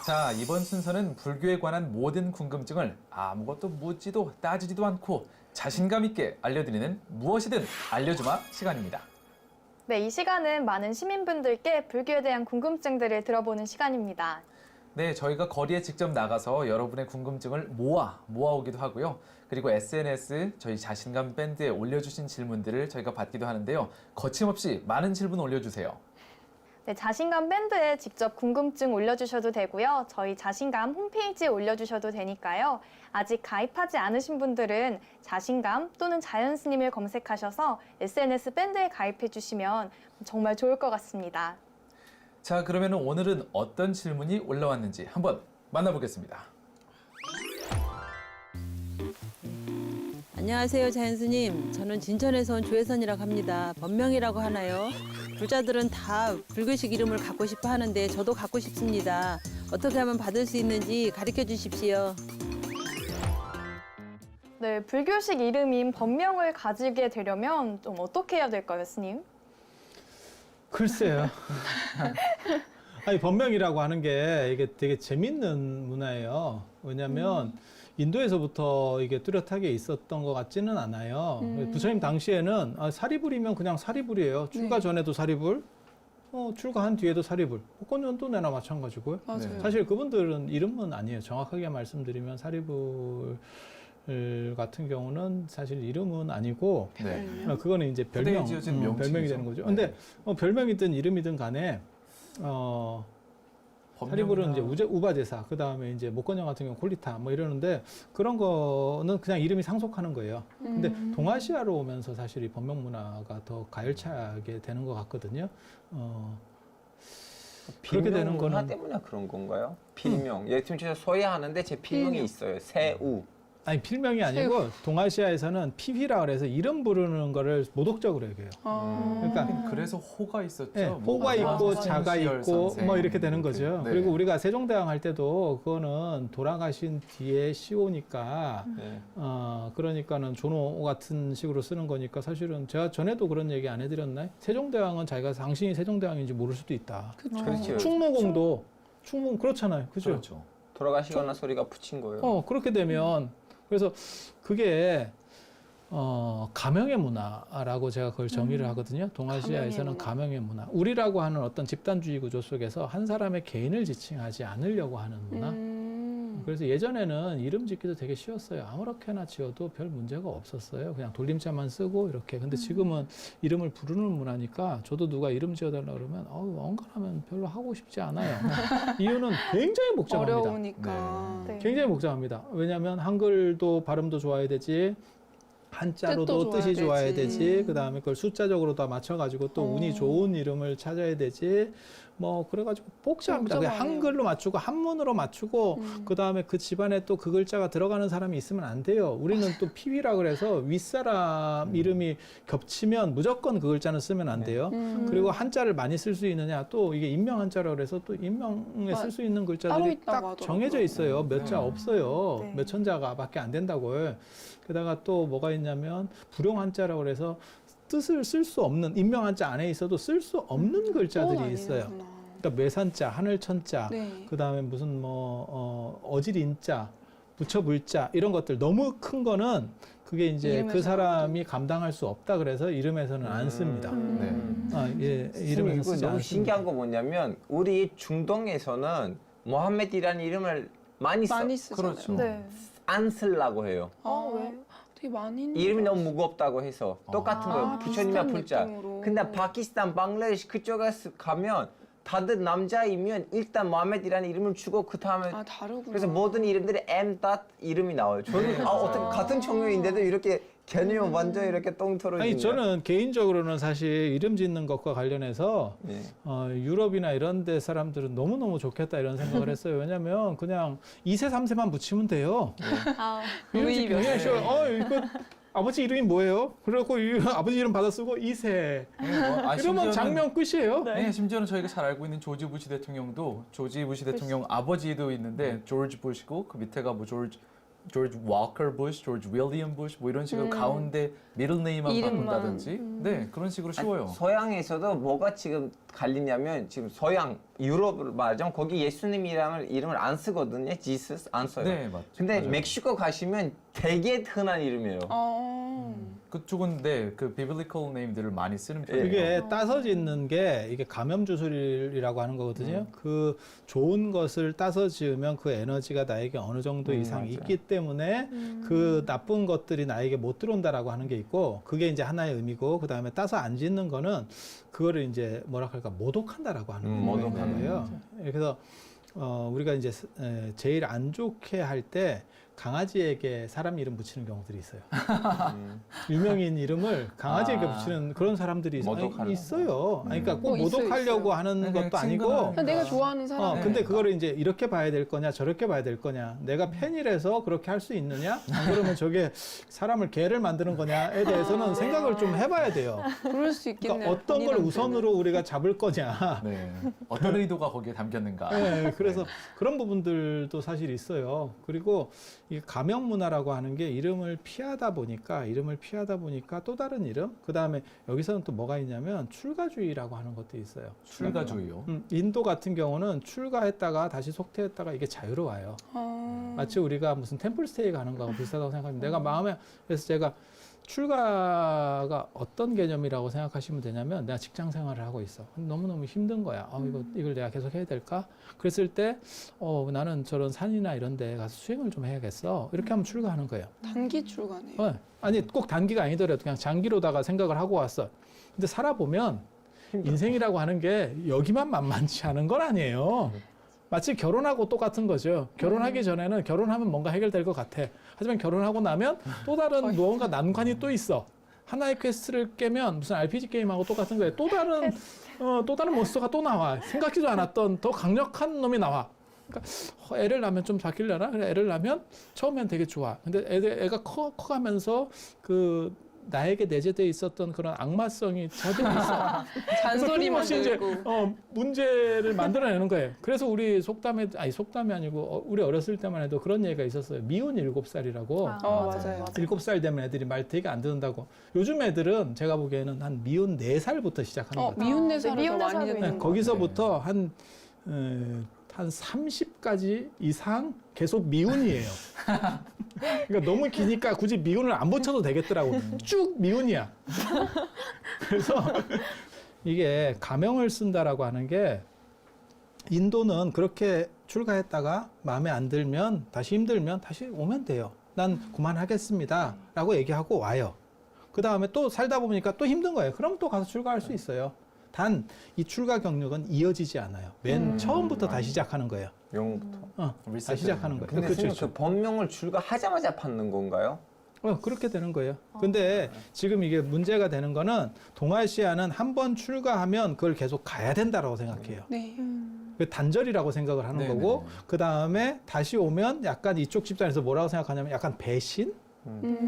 자, 이번 순서는 불교에 관한 모든 궁금증을 아무것도 묻지도 따지지도 않고 자신감 있게 알려드리는 무엇이든 알려주마 시간입니다. 네, 이 시간은 많은 시민분들께 불교에 대한 궁금증들을 들어보는 시간입니다. 네, 저희가 거리에 직접 나가서 여러분의 궁금증을 모아오기도 하고요. 그리고 SNS, 저희 자신감 밴드에 올려주신 질문들을 저희가 받기도 하는데요. 거침없이 많은 질문 올려주세요. 네, 자신감 밴드에 직접 궁금증 올려주셔도 되고요. 저희 자신감 홈페이지에 올려주셔도 되니까요. 아직 가입하지 않으신 분들은 자신감 또는 자연스님을 검색하셔서 SNS 밴드에 가입해 주시면 정말 좋을 것 같습니다. 자, 그러면 오늘은 어떤 질문이 올라왔는지 한번 만나보겠습니다. 안녕하세요, 자연스님. 저는 진천에서 온 조혜선이라고 합니다. 법명이라고 하나요? 불자들은 다 불교식 이름을 갖고 싶어 하는데 저도 갖고 싶습니다. 어떻게 하면 받을 수 있는지 가르쳐 주십시오. 네, 불교식 이름인 법명을 가지게 되려면 좀 어떻게 해야 될까요, 스님? 글쎄요. 아니, 법명이라고 하는 게 이게 되게 재밌는 문화예요. 왜냐하면 인도에서부터 이게 뚜렷하게 있었던 것 같지는 않아요. 부처님 당시에는 사리불이면 그냥 사리불이에요. 출가 전에도 사리불, 출가한 뒤에도 사리불. 복권연도 내나 마찬가지고요. 맞아요. 사실 그분들은 이름은 아니에요. 정확하게 말씀드리면 사리불 같은 경우는 사실 이름은 아니고 네. 그거는 이제 별명, 후대에 지어진 명칭이죠. 별명이 되는 거죠. 네. 근데 별명이든 이름이든 간에 사리불은 이제 우바제사, 그 다음에 이제 목건형 같은 경우 콜리타 뭐 이러는데 그런 거는 그냥 이름이 상속하는 거예요. 근데 동아시아로 오면서 사실 이 법명 문화가 더 가열차게 되는 것 같거든요. 그렇게 되는 문화 거는 때문에 그런 건가요? 필명. 예를 들면 제가 소외하는데 제 필명이 있어요. 새우. 아니 필명이 아니고 동아시아에서는 피피라 그래서 이름 부르는 거를 모독적으로 얘기해요. 그러니까 그래서 호가 있었죠. 네, 뭐 호가 있고 아마 자가 성시열 있고 선생. 뭐 이렇게 되는 거죠. 네. 그리고 우리가 세종대왕 할 때도 그거는 돌아가신 뒤에 시오니까 네. 그러니까는 존호 같은 식으로 쓰는 거니까 사실은 제가 전에도 그런 얘기 안 해드렸나요? 세종대왕은 자기가 당신이 세종대왕인지 모를 수도 있다. 그렇죠. 충무공도 충무 그렇잖아요. 그죠? 그렇죠. 돌아가시거나 소리가 붙인 거예요. 그렇게 되면 그래서 그게 가명의 문화라고 제가 그걸 정의를 하거든요. 동아시아에서는 가명의 문화. 우리라고 하는 어떤 집단주의 구조 속에서 한 사람의 개인을 지칭하지 않으려고 하는 문화. 그래서 예전에는 이름 짓기도 되게 쉬웠어요. 아무렇게나 지어도 별 문제가 없었어요. 그냥 돌림자만 쓰고 이렇게. 근데 지금은 이름을 부르는 문화니까 저도 누가 이름 지어달라 그러면 엉간하면 별로 하고 싶지 않아요. 이유는 굉장히 복잡합니다. 어려우니까. 네. 굉장히 복잡합니다. 왜냐하면 한글도 발음도 좋아야 되지, 한자로도 뜻도 뜻이 좋아야 좋아야 되지. 되지, 그 다음에 그걸 숫자적으로 다 맞춰가지고 또 운이 좋은 이름을 찾아야 되지, 뭐 그래가지고 복잡합니다. 그냥 복잡하네요. 한글로 맞추고 한문으로 맞추고 그 다음에 그 집안에 또 그 글자가 들어가는 사람이 있으면 안 돼요. 우리는 또 피비라 그래서 윗사람 이름이 겹치면 무조건 그 글자는 쓰면 안 돼요. 그리고 한자를 많이 쓸 수 있느냐, 또 이게 인명 한자라 그래서 또 인명에 쓸 수 있는 따로 글자들이 있다고 딱 하더라고요. 정해져 있어요. 몇 자 없어요. 네. 몇 천자가밖에 안 된다고요. 게다가 또 뭐가 있냐면 불용 한자라고 그래서 뜻을 쓸 수 없는, 인명 한자 안에 있어도 쓸 수 없는 글자들이 있어요. 그러니까 매산자, 하늘천자, 네. 그 다음에 무슨 어질인자, 부처불자 이런 것들 너무 큰 거는 그게 이제 그 이름에서 사람이 감당할 수 없다 그래서 이름에서는 안 씁니다. 네. 이름에서 이거 쓰지 너무 않습니다. 신기한 거 뭐냐면 우리 중동에서는 모함메드라는 이름을 많이 쓰잖아요. 그렇죠. 네. 안 쓰려고 해요. 왜? 되게 많이 있는 이름이 줄 너무 무겁다고 해서 똑같은 거예요. 부처님의 비슷한 불자. 느낌으로. 근데 파키스탄, 방글라데시 그쪽에 가면 다들 남자이면 일단 모하메드라는 이름을 주고 그 다음에 다르구나. 그래서 모든 이름들이 M. 이름이 나와요. 저는 어떻게 같은 종류인데도 이렇게 개념이 완전 이렇게 똥 털어지냐. 아니 저는 개인적으로는 사실 이름 짓는 것과 관련해서 네. 유럽이나 이런 데 사람들은 너무너무 좋겠다 이런 생각을 했어요. 왜냐면 그냥 2세, 3세만 붙이면 돼요. 이름 짓기 굉장히 쉬워요. 이거 아버지 이름이 뭐예요? 그래갖고 아버지 이름 받아 쓰고 2세. 네, 이러면 장면 끝이에요. 네, 심지어는 저희가 잘 알고 있는 조지 부시 대통령도 조지 부시 대통령 아버지도 있는데 조지 부시고 그 밑에가 뭐 조지 조지 워커 부시, 조지 윌리엄 부시 뭐 이런 식으로 가운데 미들 네임만 이름만. 바꾼다든지 네 그런 식으로 쉬워요. 서양에서도 뭐가 지금 갈리냐면 지금 서양 유럽을 말하자면 거기 예수님이라는 이름을 안 쓰거든요. 지서스 안 써요. 네 맞죠. 근데 맞아요. 멕시코 가시면 되게 흔한 이름이에요. 그쪽은 네그 비블리컬 네임들을 많이 쓰는 편이에요. 그게 따서 짓는 게 이게 감염 주술이라고 하는 거거든요. 그 좋은 것을 따서 지으면 그 에너지가 나에게 어느 정도 이상 맞아요. 있기 때문에 그 나쁜 것들이 나에게 못 들어온다라고 하는 게 있고 그게 이제 하나의 의미고 그 다음에 따서 안 짓는 거는 그거를 이제 뭐라 할까 모독한다라고 하는 모독하는 거예요. 그래서 우리가 이제 제일 안 좋게 할 때 강아지에게 사람 이름 붙이는 경우들이 있어요. 유명인 이름을 강아지에게 붙이는 그런 사람들이 모독하려고. 있어요. 아니, 그러니까 꼭 있어요, 모독하려고 있어요. 하는 네, 것도 아니고 친근한 그냥 내가 좋아하는 사람. 근데 그거를 이제 이렇게 봐야 될 거냐 저렇게 봐야 될 거냐 내가 팬이라서 그렇게 할 수 있느냐 안 그러면 저게 사람을 개를 만드는 거냐에 대해서는 생각을 좀 해봐야 돼요. 그럴 수 있겠네요. 그러니까 어떤 걸 본인한테는. 우선으로 우리가 잡을 거냐. 네 어떤 의도가 거기에 담겼는가. 네, 그래서 그런 부분들도 사실 있어요. 그리고 이 가명 문화라고 하는 게 이름을 피하다 보니까 또 다른 이름, 그 다음에 여기서는 또 뭐가 있냐면 출가주의라고 하는 것도 있어요. 출가주의요. 인도 같은 경우는 출가했다가 다시 속퇴했다가 이게 자유로워요. 마치 우리가 무슨 템플스테이 가는 거하고 비슷하다고 생각합니다. 내가 마음에 그래서 제가 출가가 어떤 개념이라고 생각하시면 되냐면 내가 직장 생활을 하고 있어. 너무너무 힘든 거야. 이걸 내가 계속 해야 될까? 그랬을 때 나는 저런 산이나 이런 데 가서 수행을 좀 해야겠어. 이렇게 하면 출가하는 거예요. 단기 출가네. 아니 꼭 단기가 아니더라도 그냥 장기로다가 생각을 하고 왔어. 근데 살아보면 인생이라고 하는 게 여기만 만만치 않은 건 아니에요. 마치 결혼하고 똑같은 거죠. 결혼하기 전에는 결혼하면 뭔가 해결될 것 같아. 하지만 결혼하고 나면 또 다른 무언가 난관이 또 있어. 하나의 퀘스트를 깨면 무슨 RPG 게임하고 똑같은 거예요. 또 다른 몬스터가 또 나와. 생각지도 않았던 더 강력한 놈이 나와. 그러니까 애를 낳으면 좀 바뀌려나? 그래 애를 낳으면 처음엔 되게 좋아. 근데 애가 커가면서 나에게 내재되어 있었던 그런 악마성이 저대로 있어. 잔소리만 그래서 이제 들고. 문제를 만들어내는 거예요. 그래서 우리 속담이 아니고 우리 어렸을 때만 해도 그런 얘기가 있었어요. 미운 7살이라고. 맞아요. 7살 되면 애들이 말 되게 안 듣는다고. 요즘 애들은 제가 보기에는 한 미운 4살부터 시작하는 거예요. 미운 내살을 미운 더 내살도 많이 있는 듣는 거. 거. 거기서부터 한 30까지 이상 계속 미운이에요. 그러니까 너무 기니까 굳이 미운을 안 붙여도 되겠더라고. 쭉 미운이야. 그래서 이게 가명을 쓴다라고 하는 게 인도는 그렇게 출가했다가 마음에 안 들면 다시 힘들면 다시 오면 돼요. 난 그만하겠습니다. 라고 얘기하고 와요. 그 다음에 또 살다 보니까 또 힘든 거예요. 그럼 또 가서 출가할 수 있어요. 단 이 출가 경력은 이어지지 않아요. 맨 처음부터 다시 시작하는 거예요. 영부터. 다시 시작하는 거예요. 근데 그렇죠. 선생님 그 본명을 출가하자마자 받는 건가요? 그렇게 되는 거예요. 근데 지금 이게 문제가 되는 거는 동아시아는 한 번 출가하면 그걸 계속 가야 된다라고 생각해요. 네. 그 단절이라고 생각을 하는 네네네. 거고 그 다음에 다시 오면 약간 이쪽 집단에서 뭐라고 생각하냐면 약간 배신?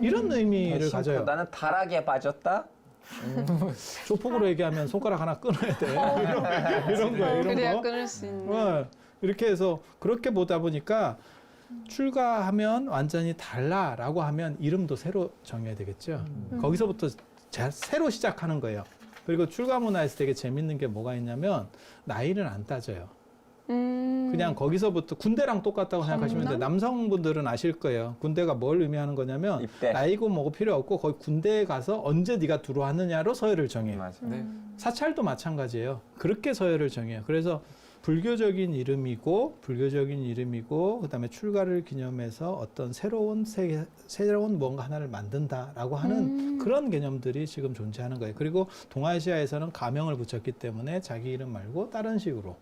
이런 의미를 가져요. 나는 타락에 빠졌다? 조폭으로 얘기하면 손가락 하나 끊어야 돼. 이런 거예요. 이런 그래야 거. 끊을 수 있는. 이렇게 해서 그렇게 보다 보니까 출가하면 완전히 달라라고 하면 이름도 새로 정해야 되겠죠. 거기서부터 새로 시작하는 거예요. 그리고 출가 문화에서 되게 재밌는 게 뭐가 있냐면 나이는 안 따져요. 그냥 거기서부터 군대랑 똑같다고 생각하시면 돼요. 남성분들은 아실 거예요. 군대가 뭘 의미하는 거냐면 입대. 나이고 뭐고 필요 없고 거기 군대에 가서 언제 네가 들어왔느냐로 서열을 정해요. 맞아. 네. 사찰도 마찬가지예요. 그렇게 서열을 정해요. 그래서 불교적인 이름이고 그다음에 출가를 기념해서 어떤 새로운 뭔가 하나를 만든다라고 하는 그런 개념들이 지금 존재하는 거예요. 그리고 동아시아에서는 가명을 붙였기 때문에 자기 이름 말고 다른 식으로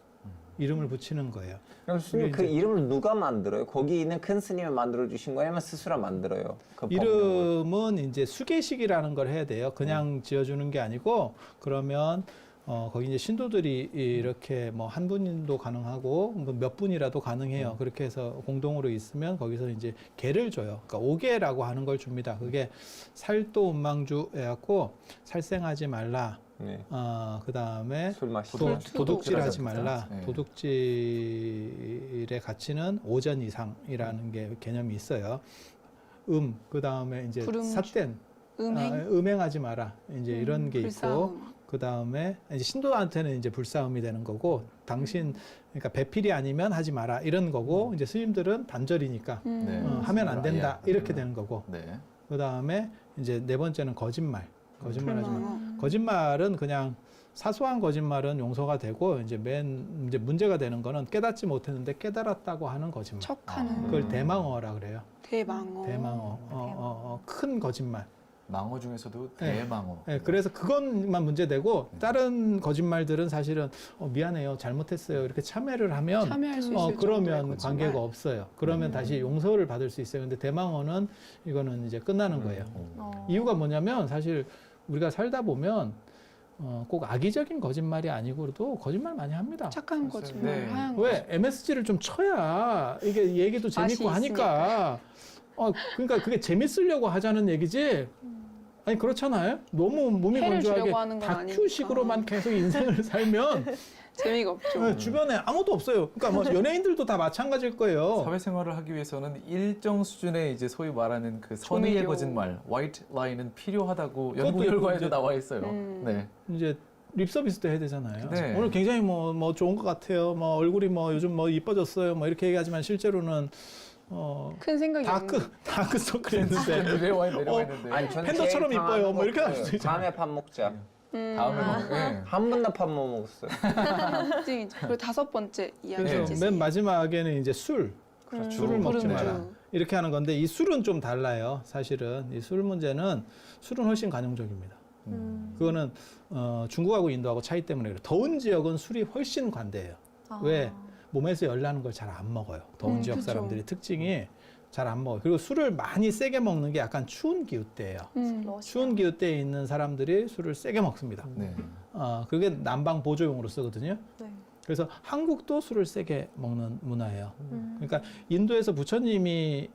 이름을 붙이는 거예요. 그럼 스님 그 이름을 누가 만들어요? 거기 있는 큰 스님이 만들어 주신 거예요? 아니면 스스로 만들어요? 그 법명을? 이름은 이제 수계식이라는 걸 해야 돼요. 그냥 지어주는 게 아니고 그러면 거기 이제 신도들이 이렇게 뭐 한 분도 가능하고 뭐 몇 분이라도 가능해요. 그렇게 해서 공동으로 있으면 거기서 이제 개를 줘요. 그러니까 오개라고 하는 걸 줍니다. 그게 살도 운망주 해갖고 살생하지 말라. 네. 그 다음에 술 마시고. 도둑질하지 도둑질하지 말라. 네. 도둑질의 가치는 오전 이상이라는 게 개념이 있어요. 그 다음에 이제 불음주. 삿된 음행. 음행하지 마라. 이제 이런 게 있고, 불싸움. 그 다음에 이제 신도한테는 이제 불싸움이 되는 거고, 당신 그러니까 배필이 아니면 하지 마라 이런 거고, 이제 스님들은 단절이니까 네. 하면 안 된다 예. 이렇게 되는 거고, 네. 그 다음에 이제 네 번째는 거짓말하지 마. 불망어. 거짓말은 그냥 사소한 거짓말은 용서가 되고 이제 이제 문제가 되는 거는 깨닫지 못했는데 깨달았다고 하는 거짓말. 척하는. 그걸 대망어라 그래요. 대망어. 대망어. 큰 거짓말. 망어 중에서도 네. 대망어. 네, 그래서 그것만 문제되고 다른 거짓말들은 사실은 미안해요, 잘못했어요 이렇게 참회를 하면 참여할 수 있을 정도의 그러면 거짓말. 관계가 없어요. 그러면 다시 용서를 받을 수 있어요. 근데 대망어는 이거는 이제 끝나는 거예요. 이유가 뭐냐면 사실 우리가 살다 보면 꼭 악의적인 거짓말이 아니고도 거짓말 많이 합니다. 착한 거짓말. 네. 하얀 왜 MSG를 좀 쳐야 이게 얘기도 맛이 재밌고 하니까 그러니까 그게 재밌으려고 하자는 얘기지. 아니 그렇잖아요. 너무 몸이 해를 건조하게 주려고 하는 건 다큐식으로만 계속 인생을 살면 재미가 없죠. 네, 주변에 아무도 없어요. 그러니까 뭐 연예인들도 다 마찬가지일 거예요. 사회생활을 하기 위해서는 일정 수준의 이제 소위 말하는 그 선의의 조미료. 거짓말, 화이트 라인은 필요하다고 그것도 연구 결과에도 이제- 나와 있어요. 네. 이제 립 서비스도 해야 되잖아요. 네. 오늘 굉장히 뭐 좋은 것 같아요. 뭐 얼굴이 뭐 요즘 뭐 이뻐졌어요. 뭐 이렇게 얘기하지만 실제로는 큰 생각이 없는. 다크서클이 있는데 내려와 있는데. 아니, 저는 팬더처럼 제일 이뻐요. 뭐 이렇게 할 당황한 수도 거 있잖아요. 다음에 밥 먹자. 다음에 네. 한 번도 밥 못 먹었어요. 특징이죠. 그리고 5번째 이야기. 그래서 맨 마지막에는 이제 술을 먹지 불음주. 마라. 이렇게 하는 건데 이 술은 좀 달라요. 사실은 이 술 문제는 술은 훨씬 관용적입니다. 그거는 중국하고 인도하고 차이 때문에 그래요. 더운 지역은 술이 훨씬 관대해요. 왜? 몸에서 열 나는 걸 잘 안 먹어요. 더운 지역 그쵸. 사람들이 특징이 잘 안 먹어요. 그리고 술을 많이 세게 먹는 게 약간 추운 기후대예요. 추운 기후대에 있는 사람들이 술을 세게 먹습니다. 네. 그게 난방 보조용으로 쓰거든요. 네. 그래서 한국도 술을 세게 먹는 문화예요. 그러니까 인도에서 부처님이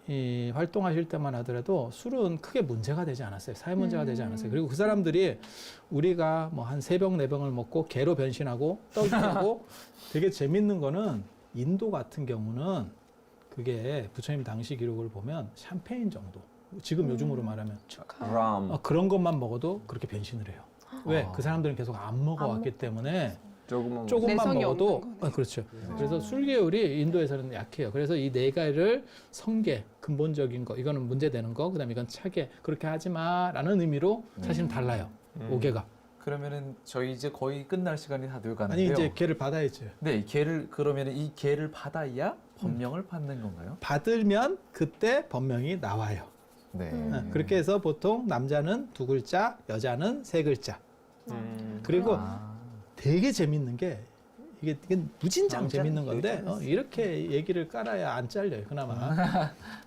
활동하실 때만 하더라도 술은 크게 문제가 되지 않았어요. 사회 문제가 되지 않았어요. 그리고 그 사람들이 우리가 뭐 한 3병, 4병을 먹고 개로 변신하고 떡이 하고 되게 재밌는 거는 인도 같은 경우는 그게 부처님 당시 기록을 보면 샴페인 정도. 지금 요즘으로 말하면 람. 그런 것만 먹어도 그렇게 변신을 해요. 왜? 아. 그 사람들은 계속 안 먹어왔기 때문에 조금만 조금만 내성이 먹어도 없는 거네. 그렇죠. 그래서 술 계열이 인도에서는 약해요. 그래서 이 네 가지를 성계 근본적인 거 이거는 문제되는 거 그다음에 이건 차게 그렇게 하지 마라는 의미로 사실은 달라요. 5개가. 그러면은 저희 이제 거의 끝날 시간이 다 되어 아니 가는데요. 이제 걔를 받아야죠. 네, 이 개를 그러면은 이 개를 받아야 법명을 받는 건가요? 받으면 그때 법명이 나와요. 네. 그렇게 해서 보통 남자는 2글자, 여자는 3글자. 그리고 아. 되게 재밌는 게 이게 무진장 남자는 재밌는 건데 되게 이렇게 얘기를 깔아야 안 잘려요 그나마.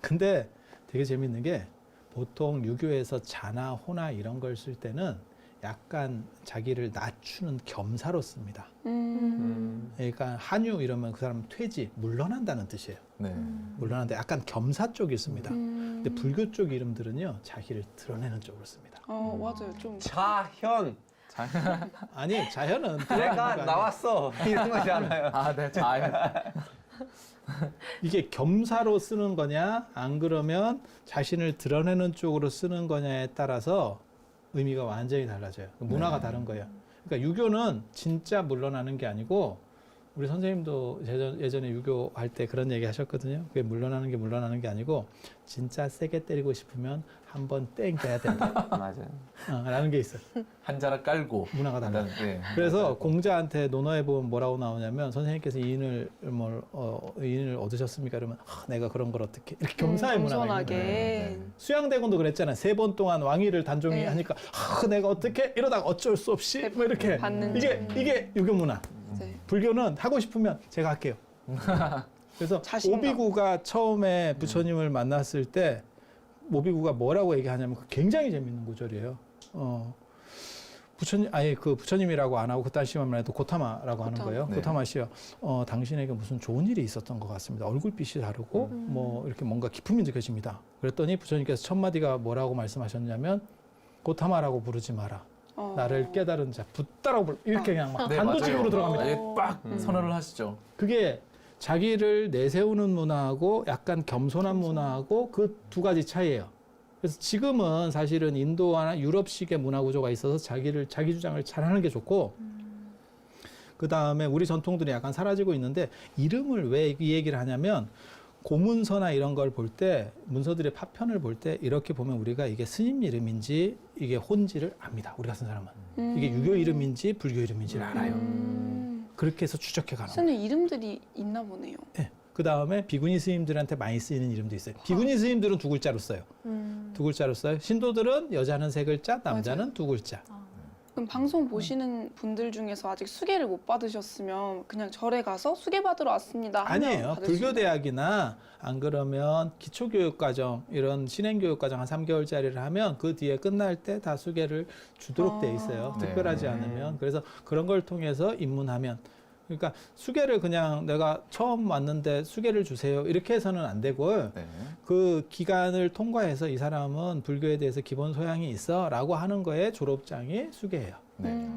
근데 되게 재밌는 게 보통 유교에서 자나 호나 이런 걸 쓸 때는 약간 자기를 낮추는 겸사로 씁니다. 그러니까 한유 이러면 그 사람 퇴지 물러난다는 뜻이에요. 네. 물러난데 약간 겸사 쪽이 씁니다. 근데 불교 쪽 이름들은요 자기를 드러내는 쪽으로 씁니다. 맞아요. 좀. 자현. 아니 자현은 내가 나왔어. 이런 거잖아요. 아, 네. 잘. 이게 겸사로 쓰는 거냐 안 그러면 자신을 드러내는 쪽으로 쓰는 거냐에 따라서 의미가 완전히 달라져요. 문화가 다른 거예요. 그러니까 유교는 진짜 물러나는 게 아니고 우리 선생님도 예전에 유교할 때 그런 얘기 하셨거든요. 그게 물러나는 게 아니고 진짜 세게 때리고 싶으면 한번 땡 돼야 된다. 맞아요. 라는 게 있어요. 한 자락 깔고. 문화가 달라요. 네. 그래서 공자한테 논어에 보면 뭐라고 나오냐면 선생님께서 이인을 얻으셨습니까? 그러면 내가 그런 걸 어떻게 이렇게 겸사의 문화가 있는 거예요. 겸손하게. 수양대군도 그랬잖아요. 3번 동안 왕위를 단종이 네. 하니까 내가 어떻게 이러다가 어쩔 수 없이 뭐 이렇게 받는 이게 유교 문화. 네. 불교는 하고 싶으면 제가 할게요. 그래서 자신감. 오비구가 처음에 부처님을 만났을 때 오비구가 뭐라고 얘기하냐면 굉장히 재밌는 구절이에요. 부처님이라고 안 하고 그딴 씨만 해도 고타마라고 하는 고타마. 거예요. 네. 고타마 씨요. 당신에게 무슨 좋은 일이 있었던 것 같습니다. 얼굴빛이 다르고 뭐 이렇게 뭔가 기품이 느껴집니다. 그랬더니 부처님께서 첫 마디가 뭐라고 말씀하셨냐면 고타마라고 부르지 마라. 나를 깨달은 자 붓다라고 이렇게 그냥 막 네, 단도직입으로 맞아요. 들어갑니다. 아예 빡 선언을 하시죠. 그게 자기를 내세우는 문화하고 약간 겸손한 문화하고 그 두 가지 차이예요. 그래서 지금은 사실은 인도나 유럽식의 문화 구조가 있어서 자기 주장을 잘하는 게 좋고 그 다음에 우리 전통들이 약간 사라지고 있는데 이름을 왜 이 얘기를 하냐면 고문서나 이런 걸 볼 때 문서들의 파편을 볼 때 이렇게 보면 우리가 이게 스님 이름인지 이게 혼지를 압니다. 우리 같은 사람은 이게 유교 이름인지 불교 이름인지를 알아요. 그렇게 해서 추적해 가는 거예요. 쓰는 이름들이 있나 보네요. 네. 그 다음에 비구니 스님들한테 많이 쓰이는 이름도 있어요. 비구니 스님들은 두 글자로 써요. 두 글자로 써요. 신도들은 여자는 세 글자, 남자는 두 글자. 그럼 방송 보시는 분들 중에서 아직 수계를 못 받으셨으면 그냥 절에 가서 수계 받으러 왔습니다 하면 아니에요. 받을 수 있나요? 불교대학이나 안 그러면 기초교육과정 이런 신행교육과정 한 3개월짜리를 하면 그 뒤에 끝날 때 다 수계를 주도록 돼 있어요. 네. 특별하지 않으면. 그래서 그런 걸 통해서 입문하면 그러니까 수계를 그냥 내가 처음 왔는데 수계를 주세요 이렇게 해서는 안 되고 네. 그 기간을 통과해서 이 사람은 불교에 대해서 기본 소양이 있어 라고 하는 거에 졸업장이 수계예요. 네.